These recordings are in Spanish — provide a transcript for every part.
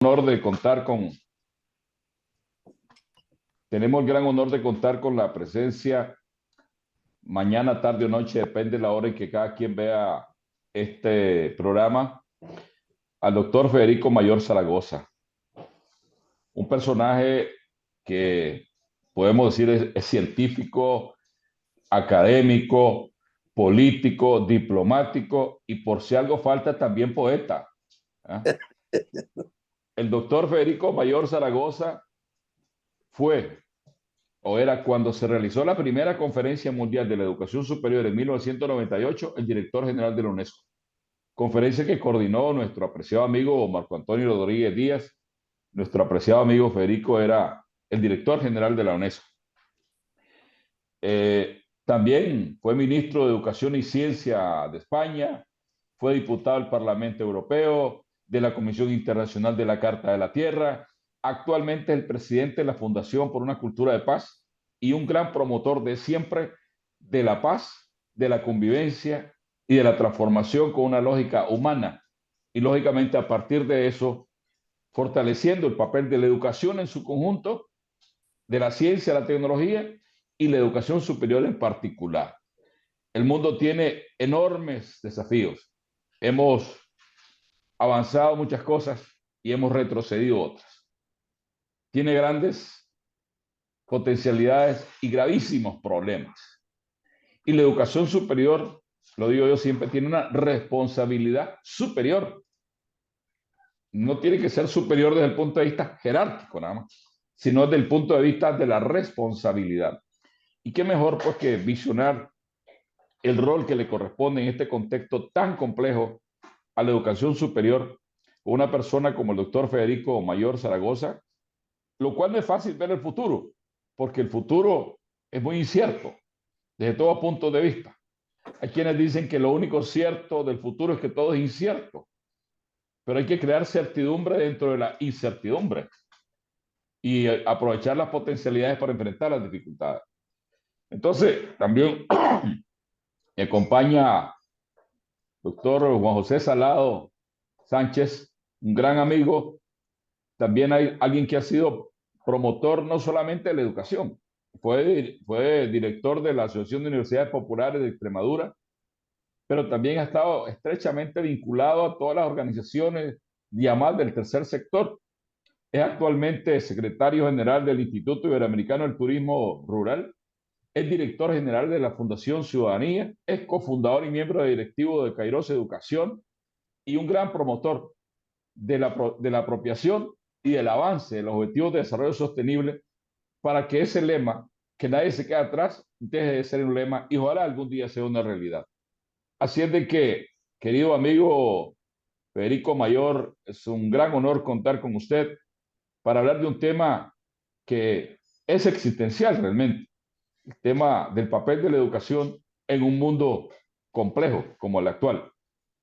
honor de contar con, tenemos el gran honor de contar con la presencia mañana, tarde o noche, depende de la hora en que cada quien vea este programa, al doctor Federico Mayor Zaragoza, un personaje que podemos decir es científico, académico, político, diplomático y por si algo falta también poeta. ¿Eh? El doctor Federico Mayor Zaragoza fue o era cuando se realizó la primera conferencia mundial de la educación superior en 1998, el director general de la UNESCO. Conferencia que coordinó nuestro apreciado amigo Marco Antonio Rodríguez Díaz. Nuestro apreciado amigo Federico era el director general de la UNESCO. También fue ministro de Educación y Ciencia de España, fue diputado al Parlamento Europeo, de la Comisión Internacional de la Carta de la Tierra, actualmente es el presidente de la Fundación por una Cultura de Paz y un gran promotor de siempre de la paz, de la convivencia y de la transformación con una lógica humana. Y lógicamente a partir de eso, fortaleciendo el papel de la educación en su conjunto, de la ciencia, la tecnología y la educación superior en particular. El mundo tiene enormes desafíos. Hemos avanzado muchas cosas y hemos retrocedido otras. Tiene grandes potencialidades y gravísimos problemas. Y la educación superior, lo digo yo siempre, tiene una responsabilidad superior. No tiene que ser superior desde el punto de vista jerárquico nada más, sino desde el punto de vista de la responsabilidad. Y qué mejor pues que visionar el rol que le corresponde en este contexto tan complejo a la educación superior, una persona como el doctor Federico Mayor Zaragoza, lo cual no es fácil ver el futuro, porque el futuro es muy incierto desde todo punto de vista. Hay quienes dicen que lo único cierto del futuro es que todo es incierto, pero hay que crear certidumbre dentro de la incertidumbre y aprovechar las potencialidades para enfrentar las dificultades. Entonces, también me acompaña doctor Juan José Salado Sánchez, un gran amigo. También hay alguien que ha sido promotor no solamente de la educación, fue director de la Asociación de Universidades Populares de Extremadura, pero también ha estado estrechamente vinculado a todas las organizaciones llamadas del tercer sector. Es actualmente secretario general del Instituto Iberoamericano del Turismo Rural, es director general de la Fundación Ciudadanía, es cofundador y miembro directivo de Kairos Educación y un gran promotor de la apropiación y del avance de los objetivos de desarrollo sostenible para que ese lema, que nadie se quede atrás, deje de ser un lema y ojalá algún día sea una realidad. Así es de que, querido amigo Federico Mayor, es un gran honor contar con usted para hablar de un tema que es existencial realmente, el tema del papel de la educación en un mundo complejo como el actual.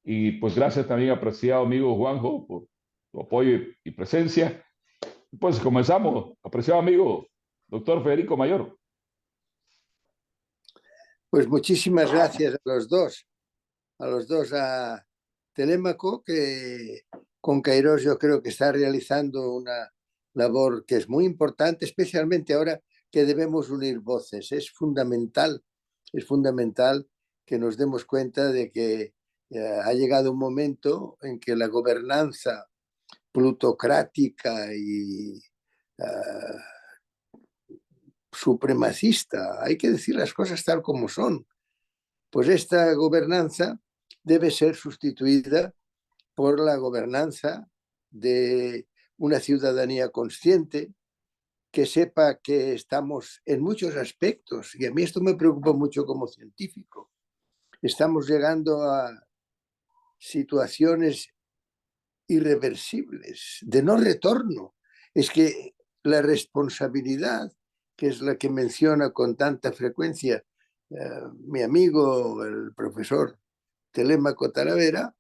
Y pues gracias también, apreciado amigo Juanjo, por tu apoyo y presencia. Pues comenzamos, apreciado amigo, doctor Federico Mayor. Pues muchísimas gracias a los dos, a Telémaco, que con Kairos yo creo que está realizando una labor que es muy importante, especialmente ahora que debemos unir voces. Es fundamental que nos demos cuenta de que ha llegado un momento en que la gobernanza plutocrática y supremacista, hay que decir las cosas tal como son, pues esta gobernanza debe ser sustituida por la gobernanza de una ciudadanía consciente que sepa que estamos en muchos aspectos, y a mí esto me preocupa mucho como científico, estamos llegando a situaciones irreversibles, de no retorno. Es que la responsabilidad, que es la que menciona con tanta frecuencia mi amigo, el profesor Telémaco Talavera,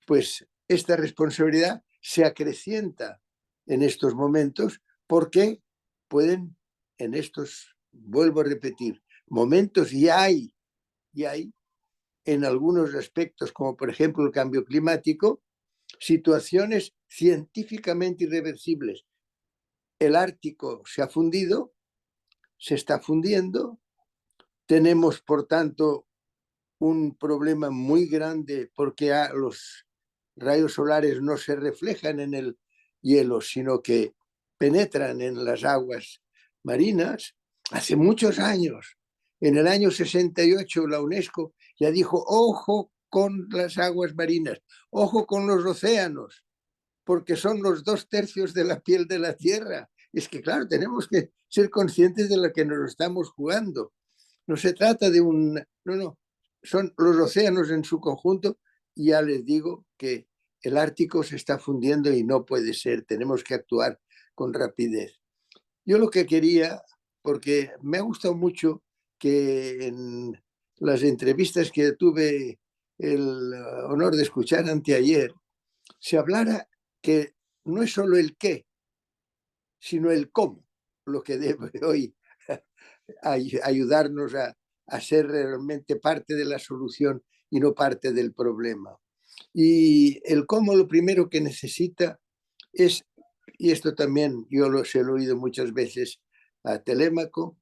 pues esta responsabilidad se acrecienta en estos momentos porque pueden, en estos, vuelvo a repetir, momentos y hay en algunos aspectos, como por ejemplo el cambio climático, situaciones científicamente irreversibles. El Ártico se ha fundido, se está fundiendo, tenemos, por tanto, un problema muy grande porque los rayos solares no se reflejan en el hielo, sino que penetran en las aguas marinas. Hace muchos años, en el año 68, la UNESCO ya dijo, ojo con las aguas marinas, ojo con los océanos, porque son los 2/3 de la piel de la Tierra. Es que, claro, tenemos que ser conscientes de lo que nos estamos jugando. No se trata de un... No, son los océanos en su conjunto, y ya les digo que el Ártico se está fundiendo y no puede ser, tenemos que actuar con rapidez. Yo lo que quería, porque me ha gustado mucho que en las entrevistas que tuve el honor de escuchar anteayer, se hablara que no es solo el qué, sino el cómo, lo que debe hoy ayudarnos a ser realmente parte de la solución y no parte del problema. Y el cómo lo primero que necesita es, y esto también yo se lo he oído muchas veces a Telémaco,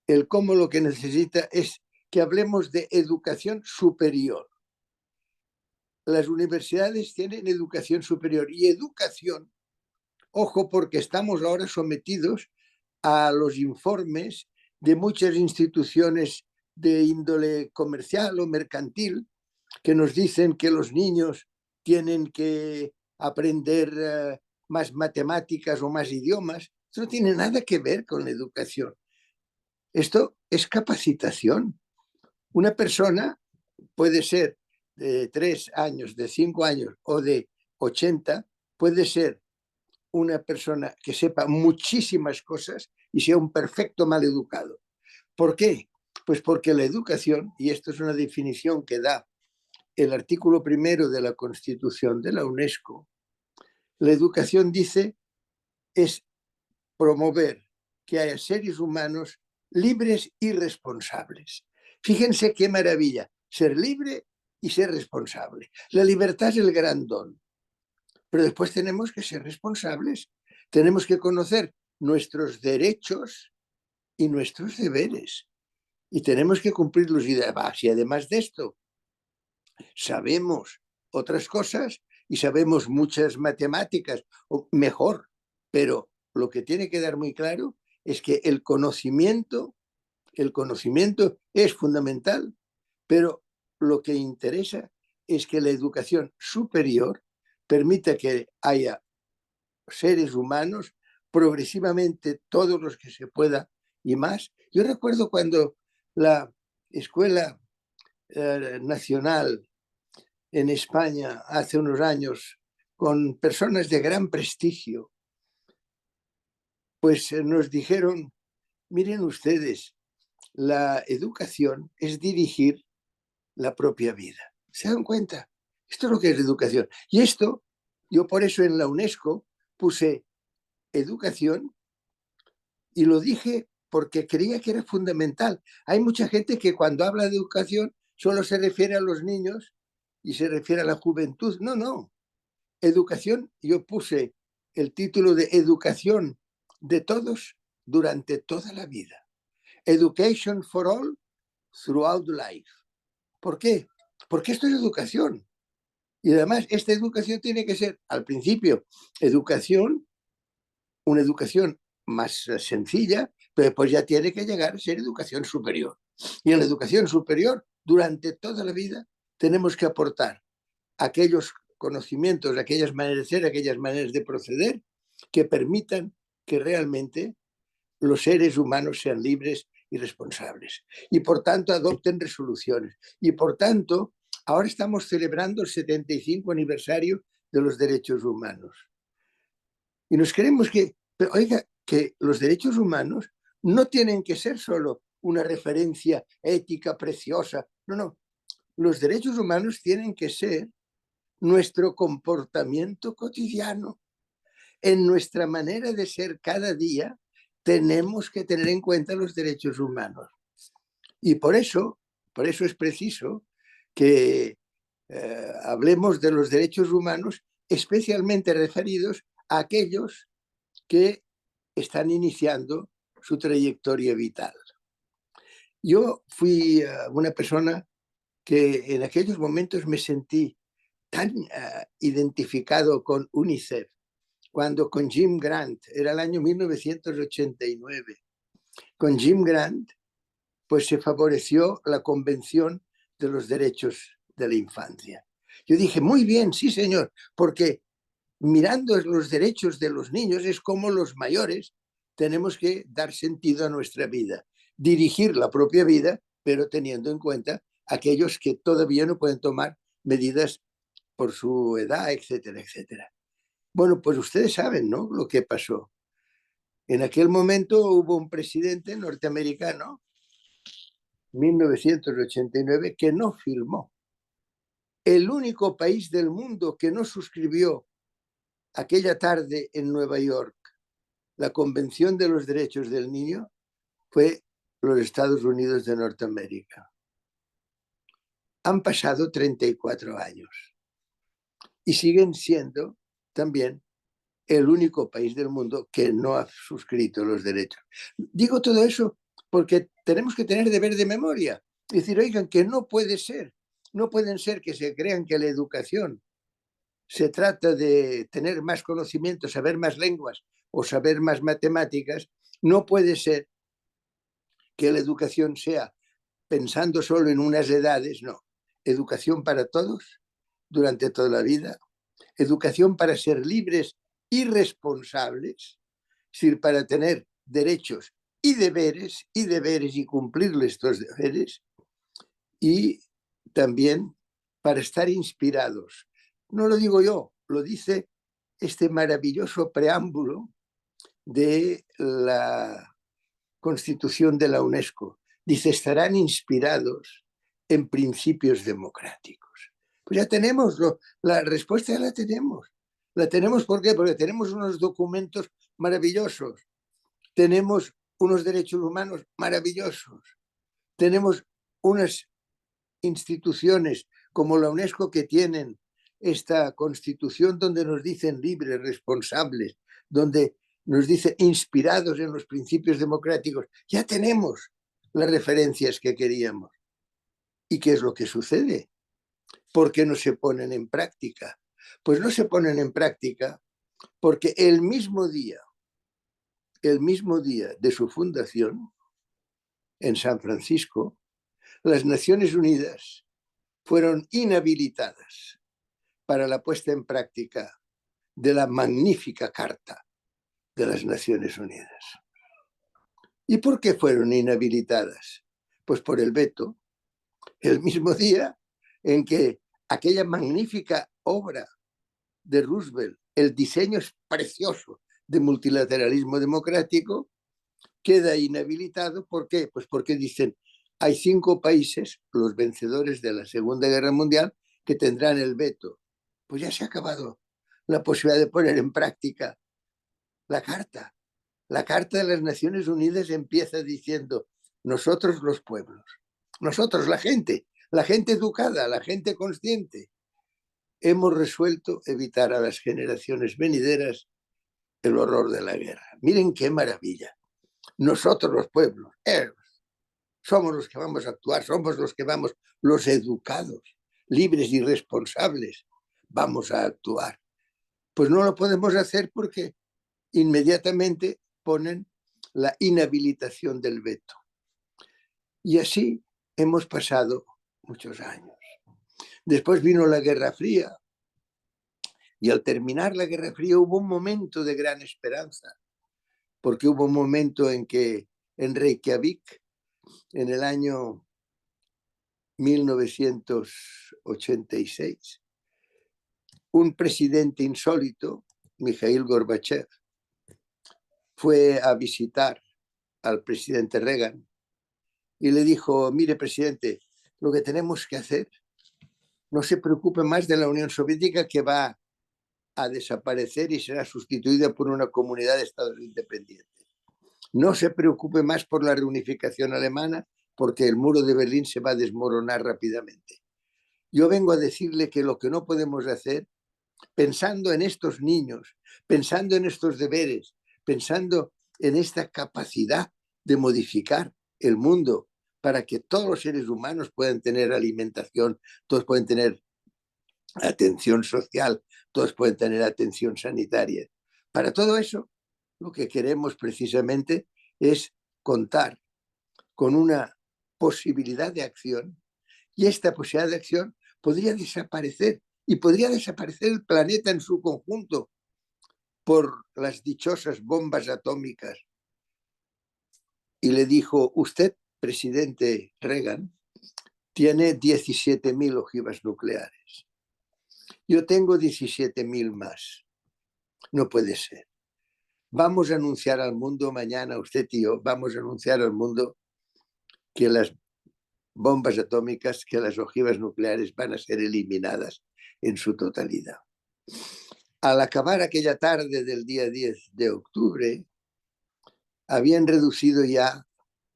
el cómo lo que necesita es que hablemos de educación superior. Las universidades tienen educación superior y educación, ojo, porque estamos ahora sometidos a los informes de muchas instituciones de índole comercial o mercantil que nos dicen que los niños tienen que aprender más matemáticas o más idiomas. Esto no tiene nada que ver con la educación. Esto es capacitación. Una persona puede ser de 3 años, de 5 años o de 80, puede ser una persona que sepa muchísimas cosas y sea un perfecto maleducado. ¿Por qué? Pues porque la educación, y esto es una definición que da el artículo 1 de la Constitución de la UNESCO, la educación dice es promover que haya seres humanos libres y responsables. Fíjense qué maravilla, ser libre y ser responsable. La libertad es el gran don, pero después tenemos que ser responsables, tenemos que conocer nuestros derechos y nuestros deberes y tenemos que cumplirlos. Y además de esto sabemos otras cosas y sabemos muchas matemáticas, o mejor, pero lo que tiene que dar muy claro es que el conocimiento es fundamental, pero lo que interesa es que la educación superior permita que haya seres humanos progresivamente, todos los que se pueda y más. Yo recuerdo cuando la Escuela Nacional en España hace unos años, con personas de gran prestigio, pues nos dijeron, miren ustedes, la educación es dirigir la propia vida. ¿Se dan cuenta? Esto es lo que es educación. Y esto, yo por eso en la UNESCO puse educación y lo dije porque creía que era fundamental. Hay mucha gente que cuando habla de educación solo se refiere a los niños y se refiere a la juventud. No, no. Educación, yo puse el título de educación de todos durante toda la vida. Education for all throughout life. ¿Por qué? Porque esto es educación. Y además, esta educación tiene que ser, al principio, una educación más sencilla, pero después ya tiene que llegar a ser educación superior. Y en la educación superior, durante toda la vida, tenemos que aportar aquellos conocimientos, aquellas maneras de ser, aquellas maneras de proceder que permitan que realmente los seres humanos sean libres y responsables. Y por tanto adopten resoluciones. Y por tanto, ahora estamos celebrando el 75 aniversario de los derechos humanos. Y nos creemos que, pero oiga, que los derechos humanos no tienen que ser solo una referencia ética preciosa. No, no. Los derechos humanos tienen que ser nuestro comportamiento cotidiano. En nuestra manera de ser cada día, tenemos que tener en cuenta los derechos humanos. Y por eso es preciso que hablemos de los derechos humanos especialmente referidos a aquellos que están iniciando su trayectoria vital. Yo fui una persona que en aquellos momentos me sentí tan identificado con UNICEF, cuando con Jim Grant, era el año 1989, con Jim Grant, pues se favoreció la Convención de los Derechos de la Infancia. Yo dije, muy bien, sí señor, porque mirando los derechos de los niños es como los mayores tenemos que dar sentido a nuestra vida, dirigir la propia vida, pero teniendo en cuenta aquellos que todavía no pueden tomar medidas por su edad, etcétera, etcétera. Bueno, pues ustedes saben, ¿no?, lo que pasó. En aquel momento hubo un presidente norteamericano, 1989, que no firmó. El único país del mundo que no suscribió aquella tarde en Nueva York la Convención de los Derechos del Niño fue los Estados Unidos de Norteamérica. Han pasado 34 años y siguen siendo también el único país del mundo que no ha suscrito los derechos. Digo todo eso porque tenemos que tener deber de memoria. Es decir, oigan, que no puede ser, no pueden ser que se crean que la educación se trata de tener más conocimiento, saber más lenguas o saber más matemáticas. No puede ser que la educación sea pensando solo en unas edades, no. Educación para todos, durante toda la vida. Educación para ser libres y responsables, es decir, para tener derechos y deberes y cumplirles estos deberes, y también para estar inspirados. No lo digo yo, lo dice este maravilloso preámbulo de la Constitución de la UNESCO. Dice, estarán inspirados en principios democráticos. Pues ya tenemos, la respuesta ya la tenemos. La tenemos, ¿por qué? Porque tenemos unos documentos maravillosos, tenemos unos derechos humanos maravillosos, tenemos unas instituciones como la UNESCO que tienen esta constitución donde nos dicen libres, responsables, donde nos dice inspirados en los principios democráticos. Ya tenemos las referencias que queríamos. ¿Y qué es lo que sucede? ¿Por qué no se ponen en práctica? Pues no se ponen en práctica porque el mismo día de su fundación, en San Francisco, las Naciones Unidas fueron inhabilitadas para la puesta en práctica de la magnífica Carta de las Naciones Unidas. ¿Y por qué fueron inhabilitadas? Pues por el veto, el mismo día en que aquella magnífica obra de Roosevelt, el diseño es precioso de multilateralismo democrático, queda inhabilitado. ¿Por qué? Pues porque dicen, hay 5 países, los vencedores de la Segunda Guerra Mundial, que tendrán el veto. Pues ya se ha acabado la posibilidad de poner en práctica la Carta. La Carta de las Naciones Unidas empieza diciendo, nosotros los pueblos, nosotros la gente educada, la gente consciente, hemos resuelto evitar a las generaciones venideras el horror de la guerra. Miren qué maravilla. Nosotros los pueblos, somos los que vamos a actuar, somos los educados, libres y responsables, vamos a actuar. Pues no lo podemos hacer porque inmediatamente ponen la inhabilitación del veto. Y así hemos pasado muchos años. Después vino la Guerra Fría, y al terminar la Guerra Fría hubo un momento de gran esperanza, porque hubo un momento en que en Reykjavik, en el año 1986, un presidente insólito, Mikhail Gorbachev, fue a visitar al presidente Reagan y le dijo, mire presidente, lo que tenemos que hacer, no se preocupe más de la Unión Soviética, que va a desaparecer y será sustituida por una comunidad de estados independientes. No se preocupe más por la reunificación alemana, porque el muro de Berlín se va a desmoronar rápidamente. Yo vengo a decirle que lo que no podemos hacer pensando en estos niños, pensando en estos deberes, pensando en esta capacidad de modificar el mundo para que todos los seres humanos puedan tener alimentación, todos pueden tener atención social, todos pueden tener atención sanitaria. Para todo eso, lo que queremos precisamente es contar con una posibilidad de acción, y esta posibilidad de acción podría desaparecer, y podría desaparecer el planeta en su conjunto por las dichosas bombas atómicas. Y le dijo: usted, presidente Reagan, tiene 17.000 ojivas nucleares. Yo tengo 17.000 más. No puede ser. Vamos a anunciar al mundo mañana, usted y yo, vamos a anunciar al mundo que las bombas atómicas, que las ojivas nucleares van a ser eliminadas en su totalidad. Al acabar aquella tarde del día 10 de octubre, habían reducido ya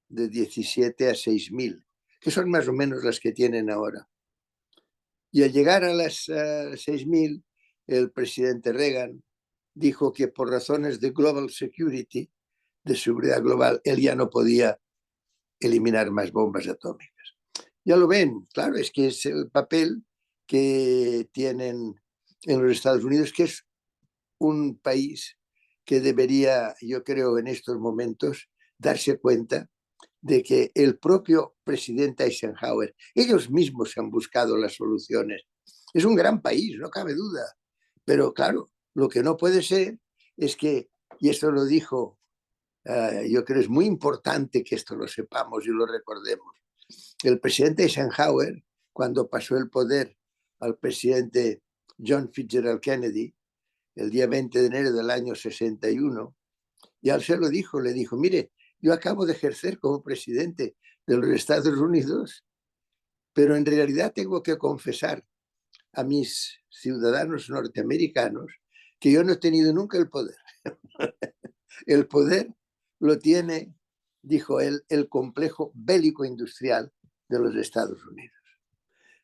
de 17 a 6.000, que son más o menos las que tienen ahora. Y al llegar a las 6.000, el presidente Reagan dijo que por razones de global security, de seguridad global, él ya no podía eliminar más bombas atómicas. Ya lo ven, claro, es que es el papel que tienen en los Estados Unidos, que es un país que debería, yo creo, en estos momentos, darse cuenta de que el propio presidente Eisenhower, ellos mismos han buscado las soluciones. Es un gran país, no cabe duda, pero claro, lo que no puede ser es que, y esto lo dijo, yo creo es muy importante que esto lo sepamos y lo recordemos, el presidente Eisenhower, cuando pasó el poder al presidente John Fitzgerald Kennedy, el día 20 de enero del año 61, y él se lo dijo, le dijo: mire, yo acabo de ejercer como presidente de los Estados Unidos, pero en realidad tengo que confesar a mis ciudadanos norteamericanos que yo no he tenido nunca el poder. El poder lo tiene, dijo él, el complejo bélico industrial de los Estados Unidos.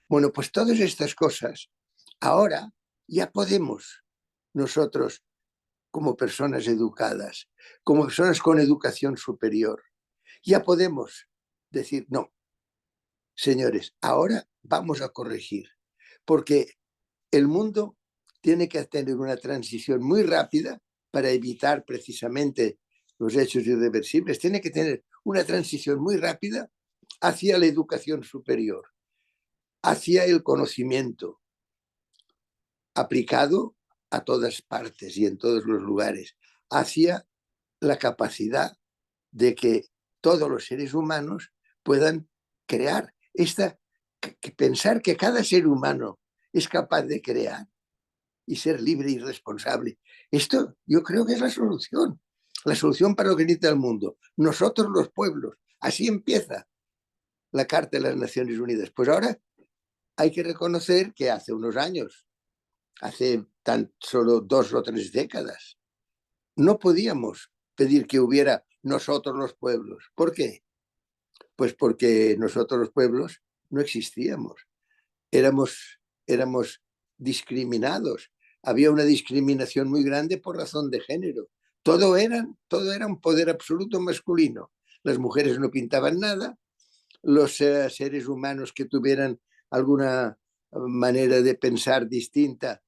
Bueno, pues todas estas cosas ahora ya podemos nosotros, como personas educadas, como personas con educación superior, ya podemos decir: no, señores, ahora vamos a corregir, porque el mundo tiene que tener una transición muy rápida para evitar precisamente los hechos irreversibles, tiene que tener una transición muy rápida hacia la educación superior, hacia el conocimiento aplicado a todas partes y en todos los lugares, hacia la capacidad de que todos los seres humanos puedan crear pensar que cada ser humano es capaz de crear y ser libre y responsable. Esto yo creo que es la solución para lo que necesita el mundo. Nosotros los pueblos, así empieza la Carta de las Naciones Unidas. Pues ahora hay que reconocer que hace unos años, hace tan solo 2 o 3 décadas, no podíamos pedir que hubiera nosotros los pueblos. ¿Por qué? Pues porque nosotros los pueblos no existíamos. Éramos discriminados. Había una discriminación muy grande por razón de género. Todo era un poder absoluto masculino. Las mujeres no pintaban nada. Los seres humanos que tuvieran alguna manera de pensar distinta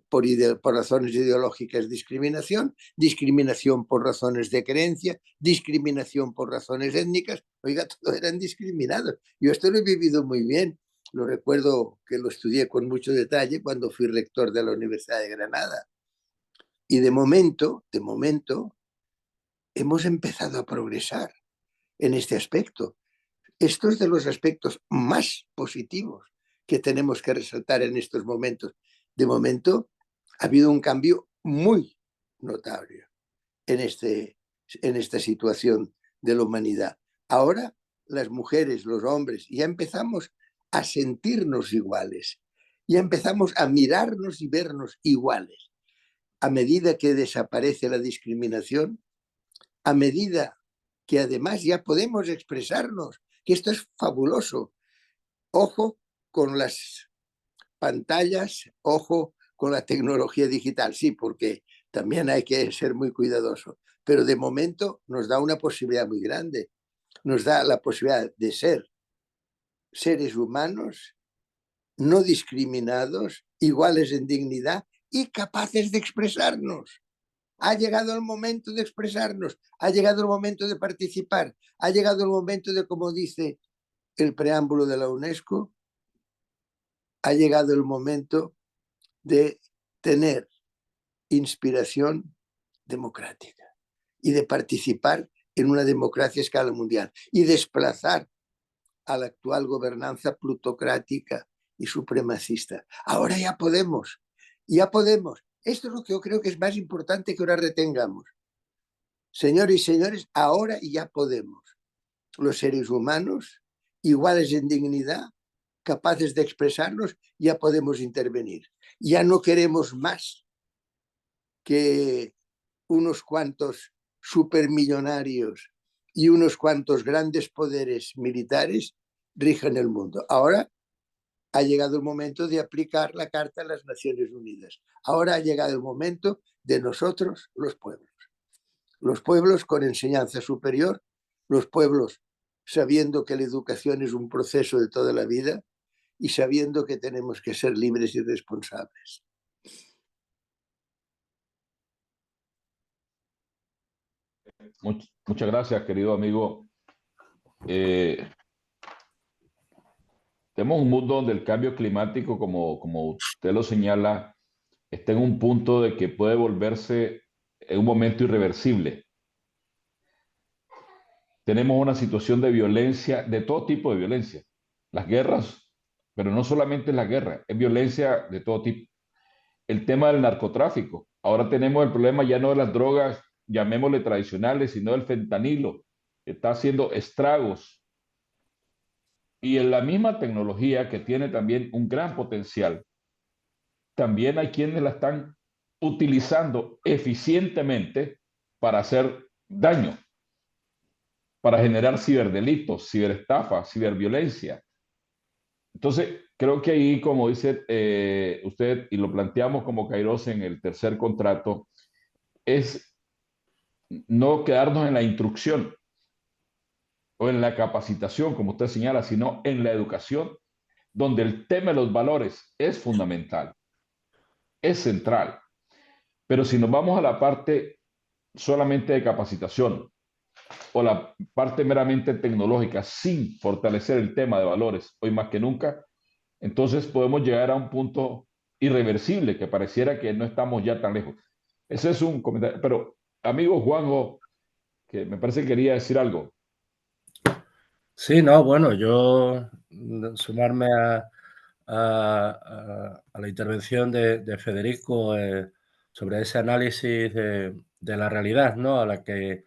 por razones ideológicas, discriminación por razones de creencia, discriminación por razones étnicas. Oiga, todos eran discriminados. Yo esto lo he vivido muy bien. Lo recuerdo que lo estudié con mucho detalle cuando fui rector de la Universidad de Granada. Y de momento, hemos empezado a progresar en este aspecto. Esto es de los aspectos más positivos que tenemos que resaltar en estos momentos. De momento, ha habido un cambio muy notable en esta situación de la humanidad. Ahora, las mujeres, los hombres, ya empezamos a sentirnos iguales, ya empezamos a mirarnos y vernos iguales. A medida que desaparece la discriminación, a medida que además ya podemos expresarnos, que esto es fabuloso. Ojo con las pantallas, ojo con la tecnología digital, sí, porque también hay que ser muy cuidadoso, pero de momento nos da una posibilidad muy grande, nos da la posibilidad de ser seres humanos no discriminados, iguales en dignidad y capaces de expresarnos. Ha llegado el momento de expresarnos, ha llegado el momento de participar, ha llegado el momento de, como dice el preámbulo de la UNESCO, ha llegado el momento de tener inspiración democrática y de participar en una democracia a escala mundial y desplazar a la actual gobernanza plutocrática y supremacista. Ahora ya podemos, ya podemos. Esto es lo que yo creo que es más importante que ahora retengamos. Señores y señores, ahora ya podemos. Los seres humanos, iguales en dignidad, capaces de expresarnos, ya podemos intervenir. Ya no queremos más que unos cuantos supermillonarios y unos cuantos grandes poderes militares rigen el mundo. Ahora ha llegado el momento de aplicar la Carta de las Naciones Unidas. Ahora ha llegado el momento de nosotros, los pueblos. Los pueblos con enseñanza superior, los pueblos sabiendo que la educación es un proceso de toda la vida y sabiendo que tenemos que ser libres y responsables. Muchas gracias, querido amigo. Tenemos un mundo donde el cambio climático, como usted lo señala, está en un punto de que puede volverse en un momento irreversible. Tenemos una situación de violencia, de todo tipo de violencia. Las guerras, pero no solamente la guerra, es violencia de todo tipo. El tema del narcotráfico. Ahora tenemos el problema ya no de las drogas, llamémosle tradicionales, sino del fentanilo, que está haciendo estragos. Y en la misma tecnología que tiene también un gran potencial, también hay quienes la están utilizando eficientemente para hacer daño, para generar ciberdelitos, ciberestafas, ciberviolencia. Entonces, creo que ahí, como dice usted, y lo planteamos como Kairos en el tercer contrato, es no quedarnos en la instrucción o en la capacitación, como usted señala, sino en la educación, donde el tema de los valores es fundamental, es central. Pero si nos vamos a la parte solamente de capacitación o la parte meramente tecnológica sin fortalecer el tema de valores, hoy más que nunca, entonces podemos llegar a un punto irreversible que pareciera que no estamos ya tan lejos. Ese es un comentario. Pero, amigo Juanjo, que me parece que quería decir algo. Sí, no, bueno, yo sumarme a la intervención de Federico sobre ese análisis de la realidad, ¿no? A la que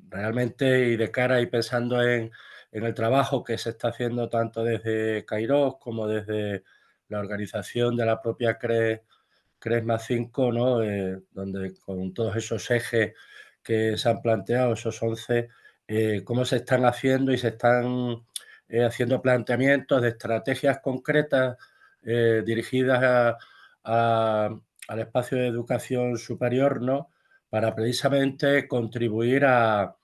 realmente y de cara y pensando en el trabajo que se está haciendo tanto desde Kairos como desde la organización de la propia CRESMA 5, ¿no? Donde con todos esos ejes que se han planteado, esos 11, cómo se están haciendo y se están haciendo planteamientos de estrategias concretas dirigidas al espacio de educación superior, ¿no? Para precisamente contribuir a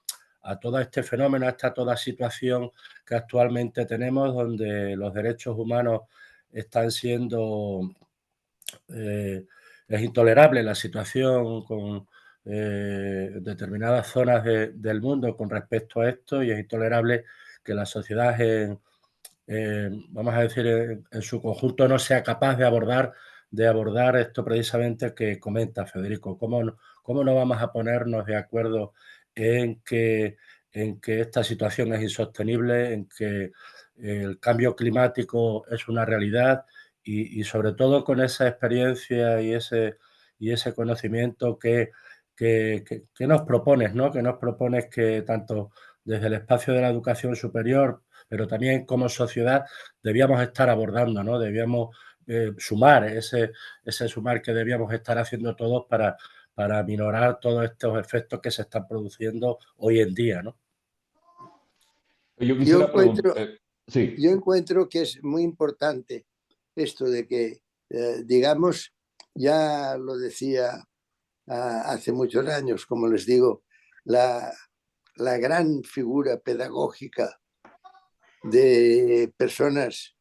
todo este fenómeno, a toda situación que actualmente tenemos, donde los derechos humanos están siendo es intolerable la situación con determinadas zonas del mundo con respecto a esto, y es intolerable que la sociedad, vamos a decir, en su conjunto no sea capaz de abordar esto precisamente que comenta Federico. ¿Cómo no vamos a ponernos de acuerdo en que esta situación es insostenible, en que el cambio climático es una realidad? Y sobre todo con esa experiencia y ese conocimiento que nos propones, ¿no? Que nos propones que tanto desde el espacio de la educación superior, pero también como sociedad, debíamos estar abordando, ¿no? Debíamos sumar, ese sumar que debíamos estar haciendo todos para minorar todos estos efectos que se están produciendo hoy en día, ¿no? Yo Yo quisiera preguntar, encuentro, sí, yo encuentro que es muy importante esto de que digamos, ya lo decía hace muchos años, como les digo, la gran figura pedagógica de personas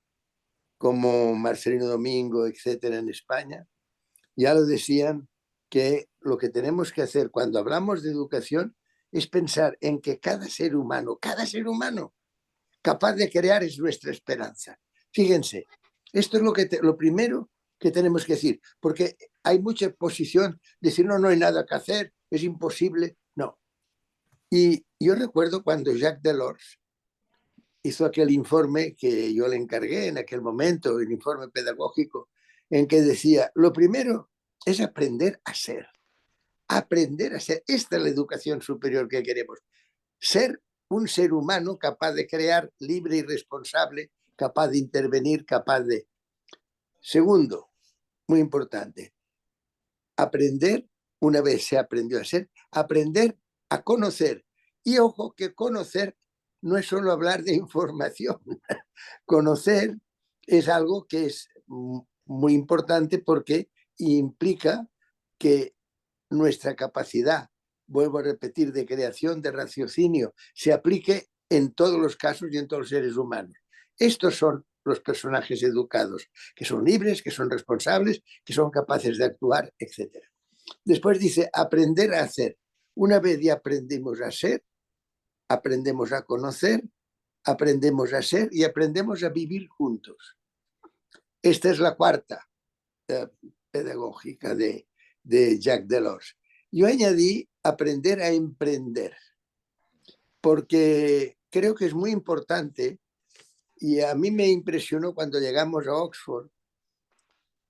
como Marcelino Domingo, etcétera, en España, ya lo decían, que lo que tenemos que hacer cuando hablamos de educación es pensar en que cada ser humano capaz de crear es nuestra esperanza. Fíjense, esto es lo primero que tenemos que decir, porque hay mucha posición de decir, no hay nada que hacer, es imposible. No. Y yo recuerdo cuando Jacques Delors hizo aquel informe que yo le encargué en aquel momento, el informe pedagógico, en que decía, lo primero es aprender a ser. Aprender a ser. Esta es la educación superior que queremos. Ser un ser humano capaz de crear, libre y responsable, capaz de intervenir, capaz de... Segundo, muy importante, aprender, una vez se aprendió a ser, aprender a conocer. Y ojo que conocer no es solo hablar de información. Conocer es algo que es muy importante porque implica que nuestra capacidad, vuelvo a repetir, de creación, de raciocinio, se aplique en todos los casos y en todos los seres humanos. Estos son los personajes educados, que son libres, que son responsables, que son capaces de actuar, etc. Después dice, aprender a hacer. Una vez ya aprendimos a ser, aprendemos a conocer, aprendemos a ser y aprendemos a vivir juntos. Esta es la cuarta pedagógica de Jacques Delors. Yo añadí aprender a emprender, porque creo que es muy importante y a mí me impresionó cuando llegamos a Oxford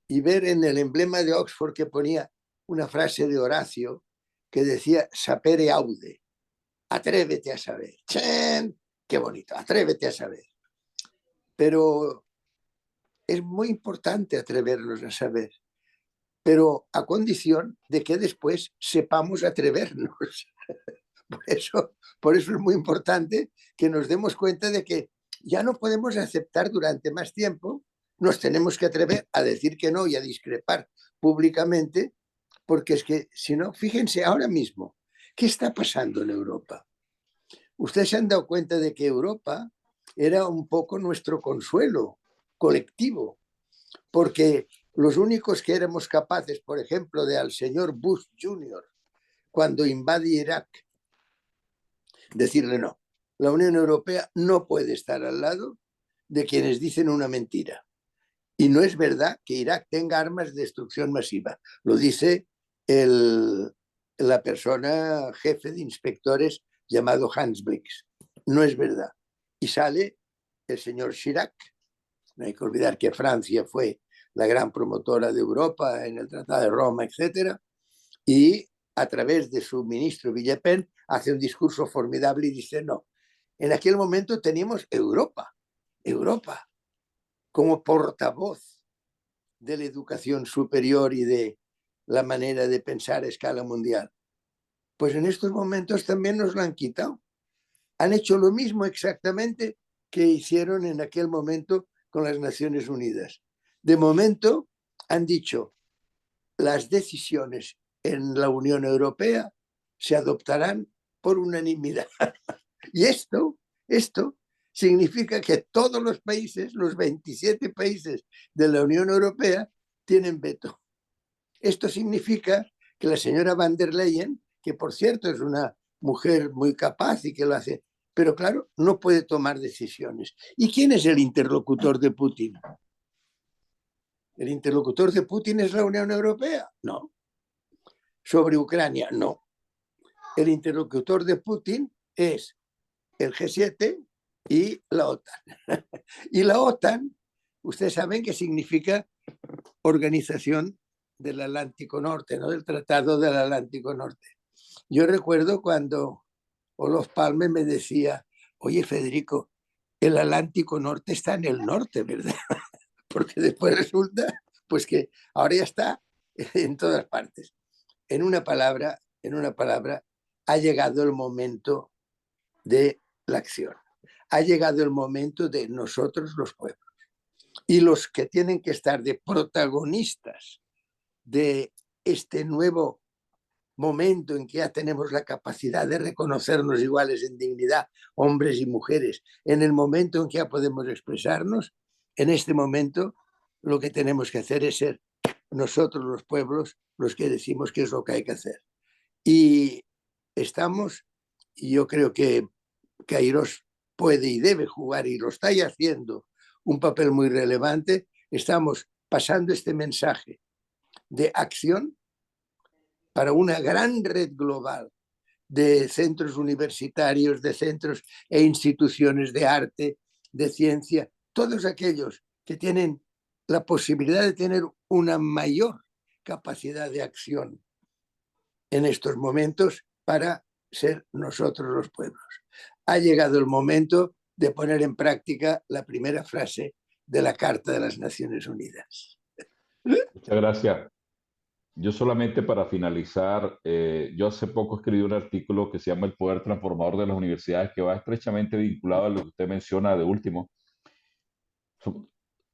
y ver en el emblema de Oxford que ponía una frase de Horacio que decía sapere aude, atrévete a saber. ¡Chen! ¡Qué bonito! Atrévete a saber. Pero es muy importante atrevernos a saber, pero a condición de que después sepamos atrevernos. Por eso es muy importante que nos demos cuenta de que ya no podemos aceptar durante más tiempo, nos tenemos que atrever a decir que no y a discrepar públicamente, porque es que si no, fíjense ahora mismo, ¿qué está pasando en Europa? Ustedes se han dado cuenta de que Europa era un poco nuestro consuelo colectivo, porque los únicos que éramos capaces, por ejemplo, de al señor Bush Jr., cuando invade Irak, decirle no. La Unión Europea no puede estar al lado de quienes dicen una mentira. Y no es verdad que Irak tenga armas de destrucción masiva. Lo dice la persona jefe de inspectores llamado Hans Blix. No es verdad. Y sale el señor Chirac. No hay que olvidar que Francia fue la gran promotora de Europa en el Tratado de Roma, etc. Y a través de su ministro Villepin hace un discurso formidable y dice no. En aquel momento teníamos Europa como portavoz de la educación superior y de la manera de pensar a escala mundial. Pues en estos momentos también nos lo han quitado. Han hecho lo mismo exactamente que hicieron en aquel momento con las Naciones Unidas. De momento han dicho, las decisiones en la Unión Europea se adoptarán por unanimidad. Y esto significa que todos los países, los 27 países de la Unión Europea, tienen veto. Esto significa que la señora van der Leyen, que por cierto es una mujer muy capaz y que lo hace, pero claro, no puede tomar decisiones. ¿Y quién es el interlocutor de Putin? ¿El interlocutor de Putin es la Unión Europea? No. ¿Sobre Ucrania? No. El interlocutor de Putin es el G7 y la OTAN. Y la OTAN, ustedes saben que significa Organización del Atlántico Norte, ¿no? Del Tratado del Atlántico Norte. Yo recuerdo cuando Olof Palme me decía, oye Federico, el Atlántico Norte está en el norte, ¿verdad? Porque después resulta pues que ahora ya está en todas partes. En una palabra, ha llegado el momento de la acción. Ha llegado el momento de nosotros los pueblos. Y los que tienen que estar de protagonistas de este nuevo momento en que ya tenemos la capacidad de reconocernos iguales en dignidad, hombres y mujeres, en el momento en que ya podemos expresarnos, en este momento lo que tenemos que hacer es ser nosotros los pueblos los que decimos qué es lo que hay que hacer. Y estamos, y yo creo que Queiroz puede y debe jugar, y lo está haciendo, un papel muy relevante. Estamos pasando este mensaje de acción para una gran red global de centros universitarios, de centros e instituciones de arte, de ciencia, todos aquellos que tienen la posibilidad de tener una mayor capacidad de acción en estos momentos para ser nosotros los pueblos. Ha llegado el momento de poner en práctica la primera frase de la Carta de las Naciones Unidas. Muchas gracias. Yo solamente para finalizar, yo hace poco escribí un artículo que se llama El poder transformador de las universidades, que va estrechamente vinculado a lo que usted menciona de último.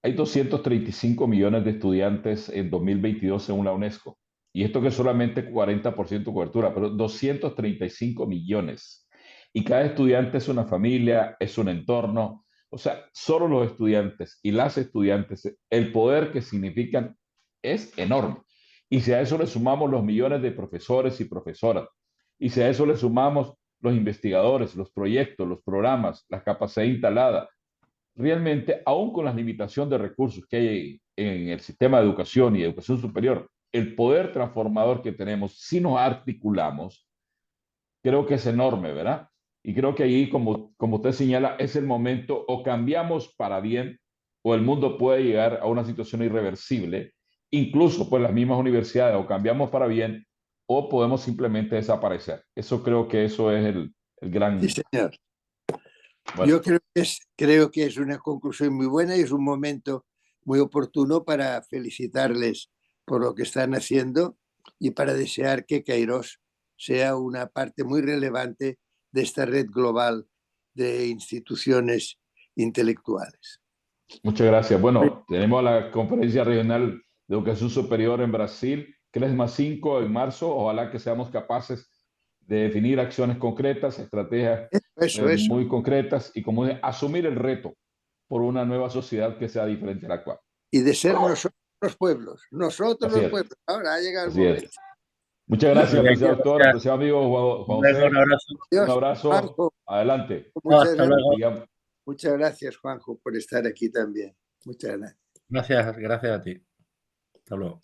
Hay 235 millones de estudiantes en 2022 según la UNESCO. Y esto que es solamente 40% de cobertura, pero 235 millones. Y cada estudiante es una familia, es un entorno. O sea, solo los estudiantes y las estudiantes, el poder que significan es enorme. Y si a eso le sumamos los millones de profesores y profesoras, y si a eso le sumamos los investigadores, los proyectos, los programas, la capacidad instalada, realmente, aún con las limitaciones de recursos que hay en el sistema de educación y educación superior, el poder transformador que tenemos, si nos articulamos, creo que es enorme, ¿verdad? Y creo que ahí, como usted señala, es el momento, o cambiamos para bien, o el mundo puede llegar a una situación irreversible, incluso pues las mismas universidades, o cambiamos para bien, o podemos simplemente desaparecer. Eso creo que eso es el gran... Sí, señor. Bueno. Yo creo que es una conclusión muy buena y es un momento muy oportuno para felicitarles por lo que están haciendo y para desear que Queiroz sea una parte muy relevante de esta red global de instituciones intelectuales. Muchas gracias. Bueno, tenemos la Conferencia Regional de Educación Superior en Brasil, CRESMA 5 en marzo. Ojalá que seamos capaces de definir acciones concretas, estrategias Eso. muy concretas y como asumir el reto por una nueva sociedad que sea diferente a la actual. Y de ser nosotros los pueblos, nosotros Así los es. pueblos. Ahora ha llegado el Así es. momento. Muchas gracias, Bien, apreciado doctor, gracias. apreciado amigo Juan José. Un abrazo. Un Dios, abrazo. Juanjo, Adelante. Hasta luego. Muchas gracias, Juanjo, por estar aquí también. Muchas gracias. Gracias a ti. Hasta luego.